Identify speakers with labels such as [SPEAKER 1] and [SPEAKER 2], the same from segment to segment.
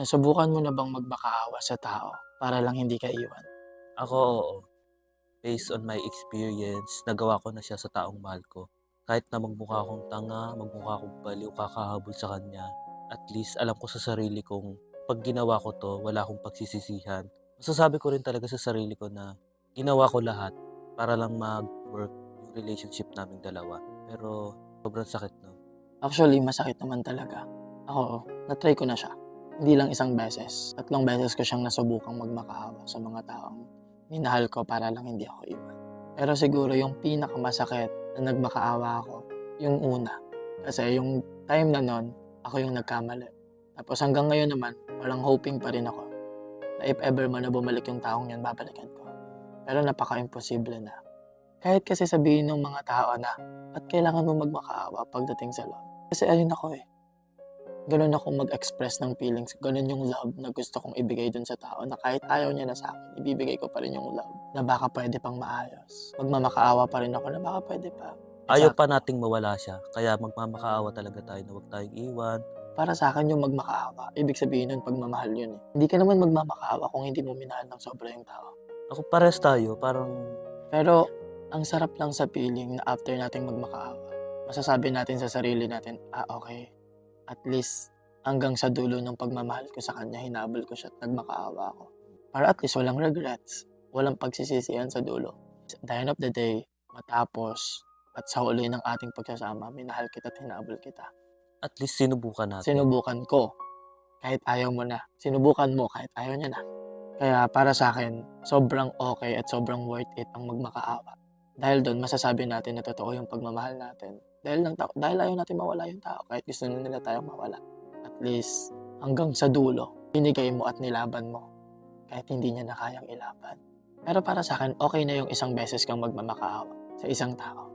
[SPEAKER 1] Nasubukan mo na bang magmakaawa sa tao para lang hindi ka iwan?
[SPEAKER 2] Ako, oo. Based on my experience, nagawa ko na siya sa taong mahal ko. Kahit na magmukha akong tanga, magmukha akong baliw, kakahabol sa kanya, at least alam ko sa sarili kong 'pag ginawa ko 'to, wala akong pagsisisihan. Masasabi ko rin talaga sa sarili ko na ginawa ko lahat para lang mag-work yung relationship naming dalawa. Pero sobrang sakit nun.
[SPEAKER 1] Actually, masakit naman talaga. Ako, na-try ko na siya. Hindi lang isang beses, 3 beses ko siyang nasubukang magmakaawa sa mga taong minahal ko para lang hindi ako iwan. Pero siguro yung pinakamasakit na nagmakaawa ako, yung una. Kasi yung time na nun, ako yung nagkamali. Tapos hanggang ngayon naman, walang hoping pa rin ako na if ever man na bumalik yung taong yun, babalikan ko. Pero napaka-imposible na. Kahit kasi sabihin ng mga tao na, ba't kailangan mo magmakaawa pagdating sa love? Kasi ayun ako eh. Ganun ako mag-express ng feelings. Ganun yung love na gusto kong ibigay dun sa tao na kahit ayaw niya na sa akin, ibibigay ko pa rin yung love na baka pwede pang maayos. Magmamakaawa pa rin ako na baka pwede pa.
[SPEAKER 2] Ayaw pa
[SPEAKER 1] Exactly.
[SPEAKER 2] nating mawala siya, kaya magmamakaawa talaga tayo na 'wag tayong iwan.
[SPEAKER 1] Para sa akin yung magmakaawa, ibig sabihin nun pagmamahal yun eh. Hindi ka naman magmamakaawa kung hindi mo minahal ng sobra yung tao.
[SPEAKER 2] Ako parehas tayo, parang
[SPEAKER 1] Pero ang sarap lang sa feeling na after nating magmakaawa, masasabi natin sa sarili natin, okay, at least hanggang sa dulo ng pagmamahal ko sa kanya, hinabol ko siya at nagmakaawa ako. Para at least walang regrets, walang pagsisisihan sa dulo. At the end of the day, matapos at sa huli ng ating pagsasama, minahal kita at hinabol kita.
[SPEAKER 2] at least sinubukan natin.
[SPEAKER 1] Sinubukan ko kahit ayaw mo na. Sinubukan mo kahit ayaw niya na. Kaya para sa akin sobrang okay at sobrang worth it ang magmakaawa. Dahil dun masasabi natin na totoo yung pagmamahal natin. Dahil ayaw natin mawala yung tao kahit gusto na nila tayong mawala. At least hanggang sa dulo, binigay mo at nilaban mo kahit hindi niya na kayang ilaban. Pero para sa akin okay na yung isang beses kang magmamakaawa sa isang tao.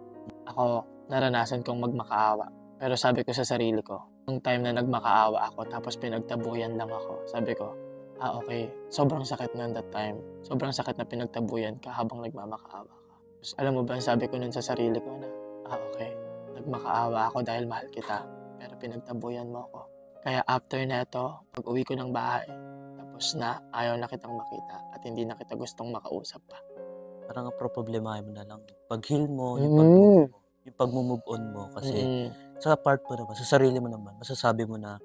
[SPEAKER 1] Ako, naranasan kong magmakaawa. Pero sabi ko sa sarili ko, nung time na nagmakaawa ako tapos pinagtabuyan lang ako, sabi ko, okay, sobrang sakit nun that time. Sobrang sakit na pinagtabuyan ka habang nagmamakaawa ka. Tapos alam mo ba, sabi ko nun sa sarili ko na, okay, nagmakaawa ako dahil mahal kita, pero pinagtabuyan mo ako. Kaya after neto, pag uwi ko ng bahay, tapos na ayaw na kitang makita at hindi na kita gustong makausap pa.
[SPEAKER 2] Parang ang problemahin mo na lang yung pag-heal mo,
[SPEAKER 1] Mm.
[SPEAKER 2] yung pagmo-move on mo kasi
[SPEAKER 1] Mm.
[SPEAKER 2] sa part mo naman, sa sarili mo naman, masasabi mo na,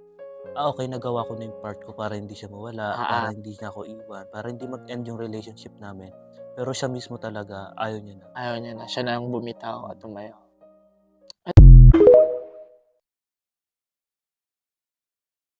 [SPEAKER 2] okey nagawa ko na yung part ko para hindi siya mawala, para
[SPEAKER 1] Ah,
[SPEAKER 2] hindi niya ako iwan, para hindi mag-end yung relationship namin. Pero siya mismo talaga ayaw niya na.
[SPEAKER 1] ayaw niya na, siya na ang bumitaw at
[SPEAKER 2] Hmm.
[SPEAKER 1] tumayo.